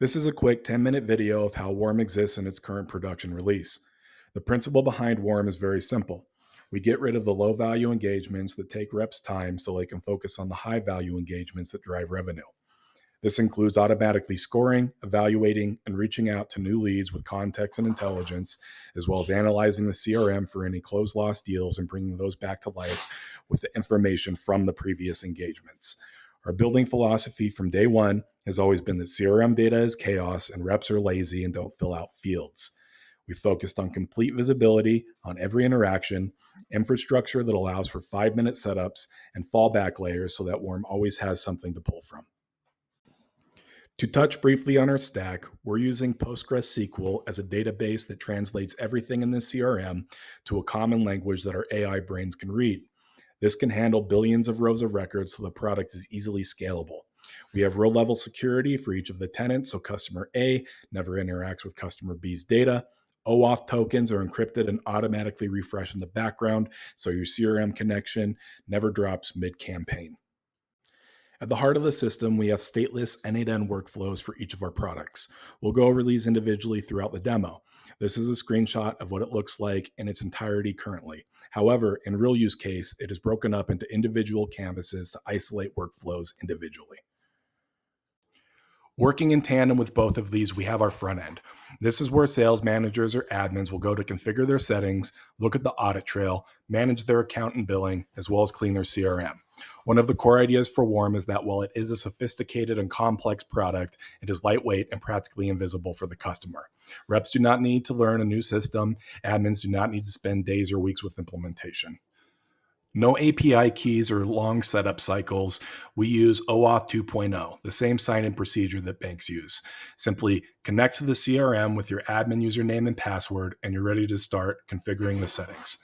This is a quick 10-minute video of how Warm exists in its current production release. The principle behind Warm is very simple. We get rid of the low-value engagements that take reps' time so they can focus on the high-value engagements that drive revenue. This includes automatically scoring, evaluating, and reaching out to new leads with context and intelligence, as well as analyzing the CRM for any closed-loss deals and bringing those back to life with the information from the previous engagements. Our building philosophy from day one has always been that CRM data is chaos and reps are lazy and don't fill out fields. We focused on complete visibility on every interaction, infrastructure that allows for 5-minute setups, and fallback layers so that Warm always has something to pull from. To touch briefly on our stack, we're using PostgreSQL as a database that translates everything in the CRM to a common language that our AI brains can read. This can handle billions of rows of records so the product is easily scalable. We have row-level security for each of the tenants, so customer A never interacts with customer B's data. OAuth tokens are encrypted and automatically refresh in the background, so your CRM connection never drops mid-campaign. At the heart of the system, we have stateless end-to-end workflows for each of our products. We'll go over these individually throughout the demo. This is a screenshot of what it looks like in its entirety currently. However, in real use case, it is broken up into individual canvases to isolate workflows individually. Working in tandem with both of these, we have our front end. This is where sales managers or admins will go to configure their settings, look at the audit trail, manage their account and billing, as well as clean their CRM. One of the core ideas for Warm is that while it is a sophisticated and complex product, it is lightweight and practically invisible for the customer. Reps do not need to learn a new system. Admins do not need to spend days or weeks with implementation. No API keys or long setup cycles. We use OAuth 2.0, the same sign-in procedure that banks use. Simply connect to the CRM with your admin username and password, and you're ready to start configuring the settings.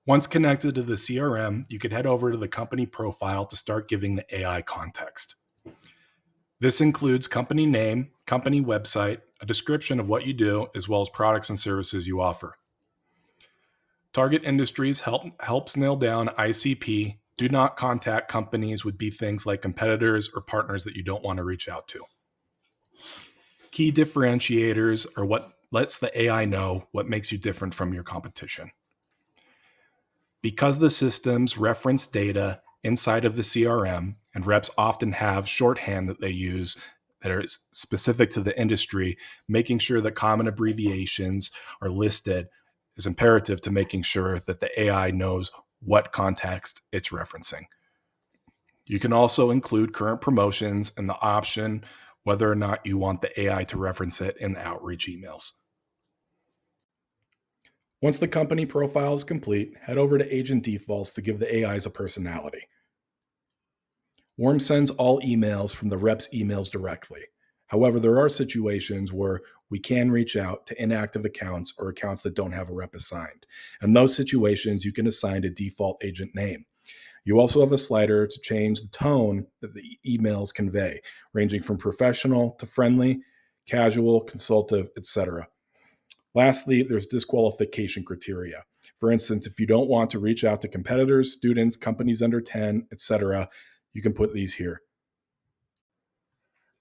Once connected to the CRM, you can head over to the company profile to start giving the AI context. This includes company name, company website, a description of what you do, as well as products and services you offer. Target industries helps nail down ICP. Do not contact companies would be things like competitors or partners that you don't want to reach out to. Key differentiators are what lets the AI know what makes you different from your competition. Because the systems reference data inside of the CRM, and reps often have shorthand that they use that are specific to the industry, making sure that common abbreviations are listed is imperative to making sure that the AI knows what context it's referencing. You can also include current promotions and the option whether or not you want the AI to reference it in the outreach emails. Once the company profile is complete, head over to Agent Defaults to give the AIs a personality. Warm sends all emails from the rep's emails directly. However, there are situations where we can reach out to inactive accounts or accounts that don't have a rep assigned. In those situations, you can assign a default agent name. You also have a slider to change the tone that the emails convey, ranging from professional to friendly, casual, consultative, etc. Lastly, there's disqualification criteria. For instance, if you don't want to reach out to competitors, students, companies under 10, etc., you can put these here.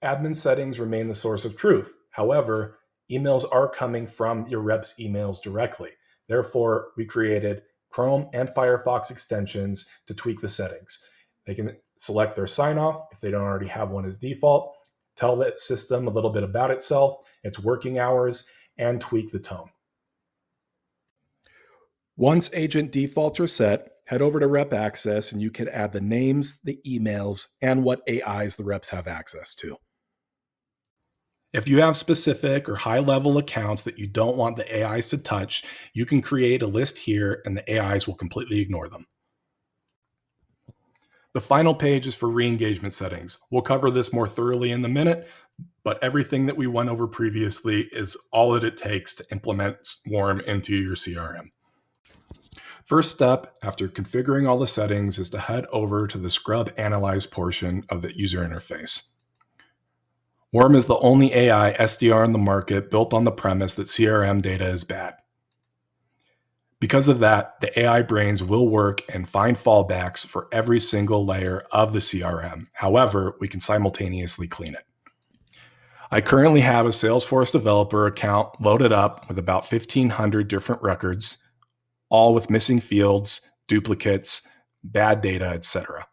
Admin settings remain the source of truth. However, emails are coming from your rep's emails directly. Therefore, we created Chrome and Firefox extensions to tweak the settings. They can select their sign-off if they don't already have one as default, tell the system a little bit about itself, its working hours, and tweak the tone. Once agent defaults are set, head over to Rep Access and you can add the names, the emails, and what AIs the reps have access to. If you have specific or high-level accounts that you don't want the AIs to touch, you can create a list here and the AIs will completely ignore them. The final page is for re-engagement settings. We'll cover this more thoroughly in a minute, but everything that we went over previously is all that it takes to implement Warm into your CRM. First step after configuring all the settings is to head over to the Scrub Analyze portion of the user interface. Warm is the only AI SDR in the market built on the premise that CRM data is bad. Because of that, the AI brains will work and find fallbacks for every single layer of the CRM. However, we can simultaneously clean it. I currently have a Salesforce developer account loaded up with about 1,500 different records, all with missing fields, duplicates, bad data, etc.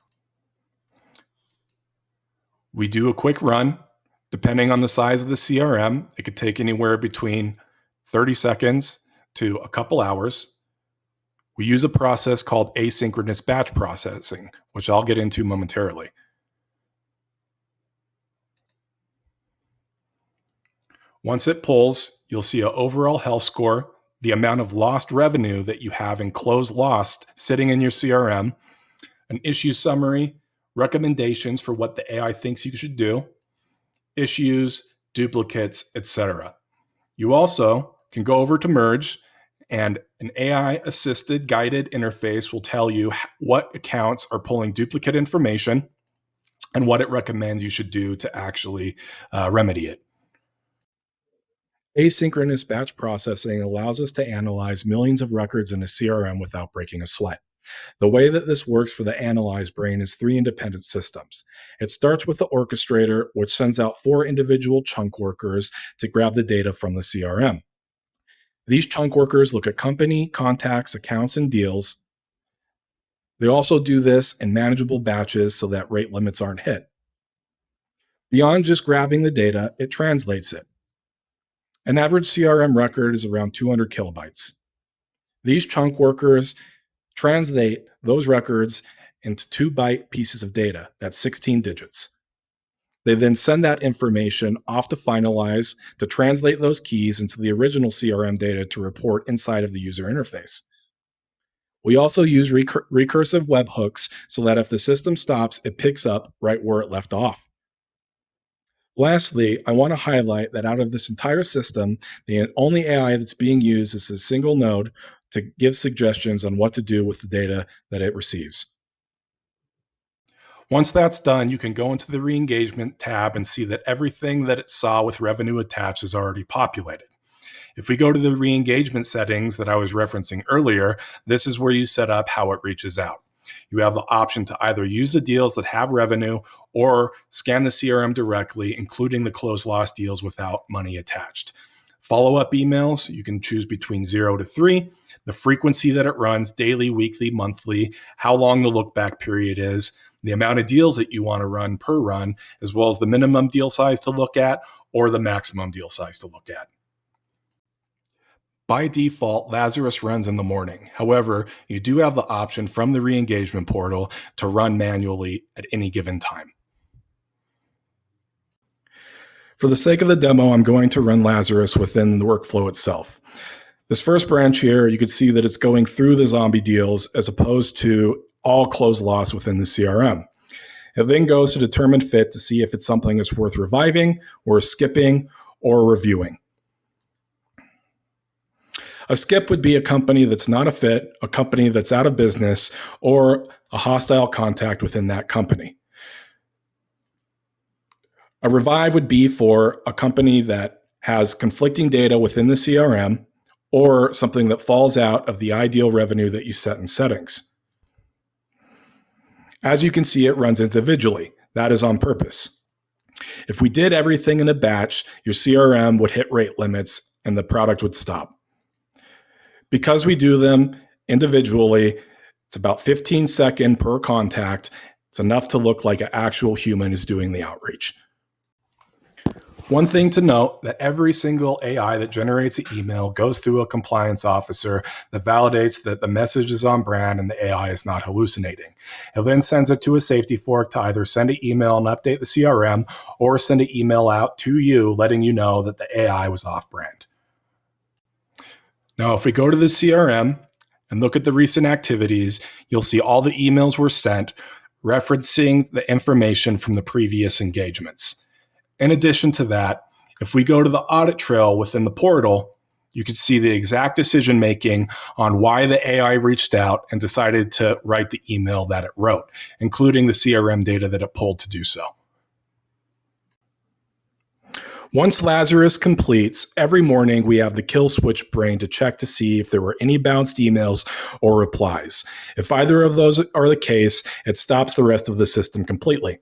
We do a quick run. Depending on the size of the CRM, it could take anywhere between 30 seconds to a couple hours. We use a process called asynchronous batch processing, which I'll get into momentarily. Once it pulls, you'll see an overall health score, the amount of lost revenue that you have in closed lost sitting in your CRM, an issue summary, recommendations for what the AI thinks you should do, issues, duplicates, etc. You also can go over to Merge, and an AI-assisted guided interface will tell you what accounts are pulling duplicate information and what it recommends you should do to actually remedy it. Asynchronous batch processing allows us to analyze millions of records in a CRM without breaking a sweat. The way that this works for the Analyze Brain is 3 independent systems. It starts with the orchestrator, which sends out 4 individual chunk workers to grab the data from the CRM. These chunk workers look at company, contacts, accounts, and deals. They also do this in manageable batches so that rate limits aren't hit. Beyond just grabbing the data, it translates it. An average CRM record is around 200 kilobytes. These chunk workers translate those records into 2-byte pieces of data. That's 16 digits. They then send that information off to Finalize to translate those keys into the original CRM data to report inside of the user interface. We also use recursive webhooks so that if the system stops, it picks up right where it left off. Lastly, I want to highlight that out of this entire system, the only AI that's being used is a single node to give suggestions on what to do with the data that it receives. Once that's done, you can go into the re-engagement tab and see that everything that it saw with revenue attached is already populated. If we go to the re-engagement settings that I was referencing earlier, this is where you set up how it reaches out. You have the option to either use the deals that have revenue or scan the CRM directly, including the closed loss deals without money attached. Follow-up emails, you can choose between 0 to 3, the frequency that it runs, daily, weekly, monthly, how long the look-back period is, the amount of deals that you want to run per run, as well as the minimum deal size to look at or the maximum deal size to look at. By default, Lazarus runs in the morning. However, you do have the option from the re-engagement portal to run manually at any given time. For the sake of the demo, I'm going to run Lazarus within the workflow itself. This first branch here, you can see that it's going through the zombie deals as opposed to all closed loss within the CRM. It then goes to determine fit to see if it's something that's worth reviving or skipping or reviewing. A skip would be a company that's not a fit, a company that's out of business, or a hostile contact within that company. A revive would be for a company that has conflicting data within the CRM or something that falls out of the ideal revenue that you set in settings. As you can see, it runs individually. That is on purpose. If we did everything in a batch, your CRM would hit rate limits and the product would stop. Because we do them individually, it's about 15 seconds per contact. It's enough to look like an actual human is doing the outreach. One thing to note, that every single AI that generates an email goes through a compliance officer that validates that the message is on brand and the AI is not hallucinating. It then sends it to a safety fork to either send an email and update the CRM or send an email out to you letting you know that the AI was off brand. Now, if we go to the CRM and look at the recent activities, you'll see all the emails were sent referencing the information from the previous engagements. In addition to that, if we go to the audit trail within the portal, you can see the exact decision-making on why the AI reached out and decided to write the email that it wrote, including the CRM data that it pulled to do so. Once Lazarus completes, every morning we have the kill switch brain to check to see if there were any bounced emails or replies. If either of those are the case, it stops the rest of the system completely.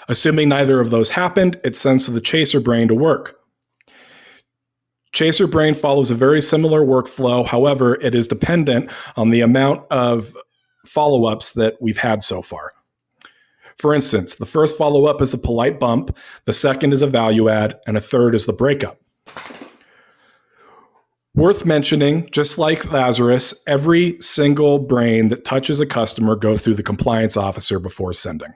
Assuming neither of those happened, it sends to the chaser brain to work. Chaser brain follows a very similar workflow. However, it is dependent on the amount of follow-ups that we've had so far. For instance, the first follow-up is a polite bump, the second is a value add, and a third is the breakup. Worth mentioning, just like Lazarus, every single brain that touches a customer goes through the compliance officer before sending.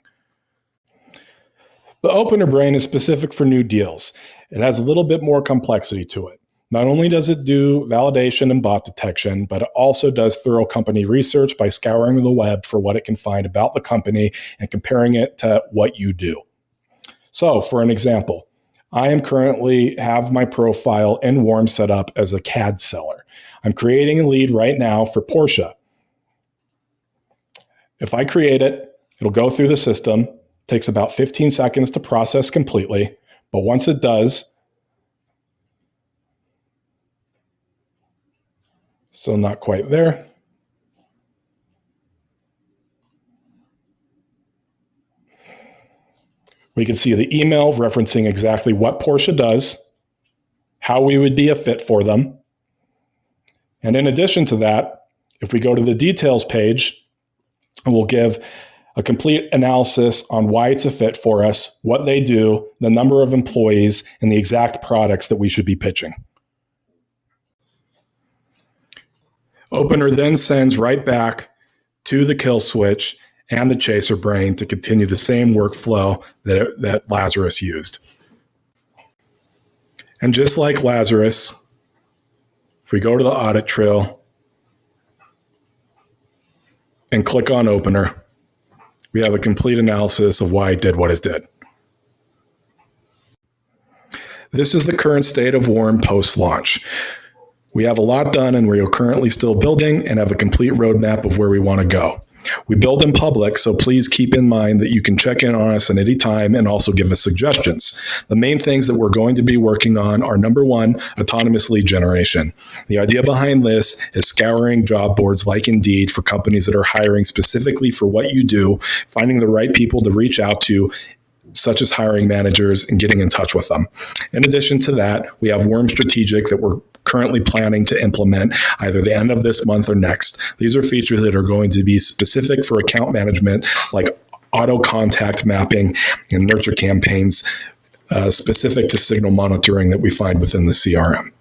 The opener brain is specific for new deals. It has a little bit more complexity to it. Not only does it do validation and bot detection, but it also does thorough company research by scouring the web for what it can find about the company and comparing it to what you do. So, for an example, I am currently have my profile in Warm set up as a CAD seller. I'm creating a lead right now for Porsche. If I create it, it'll go through the system. It takes about 15 seconds to process completely, but once it does, still not quite there. We can see the email referencing exactly what Porsche does, how we would be a fit for them. And in addition to that, if we go to the details page, we'll give a complete analysis on why it's a fit for us, what they do, the number of employees, and the exact products that we should be pitching. Opener then sends right back to the kill switch and the chaser brain to continue the same workflow that Lazarus used. And just like Lazarus, if we go to the audit trail and click on opener, we have a complete analysis of why it did what it did. This is the current state of Warm post-launch. We have a lot done and we are currently still building and have a complete roadmap of where we want to go. We build in public, so please keep in mind that you can check in on us at any time and also give us suggestions. The main things that we're going to be working on are, number one, autonomous lead generation. The idea behind this is scouring job boards like Indeed for companies that are hiring specifically for what you do, finding the right people to reach out to, such as hiring managers, and getting in touch with them. In addition to that, we have Worm Strategic that we're currently planning to implement either the end of this month or next. These are features that are going to be specific for account management, like auto contact mapping and nurture campaigns specific to signal monitoring that we find within the CRM.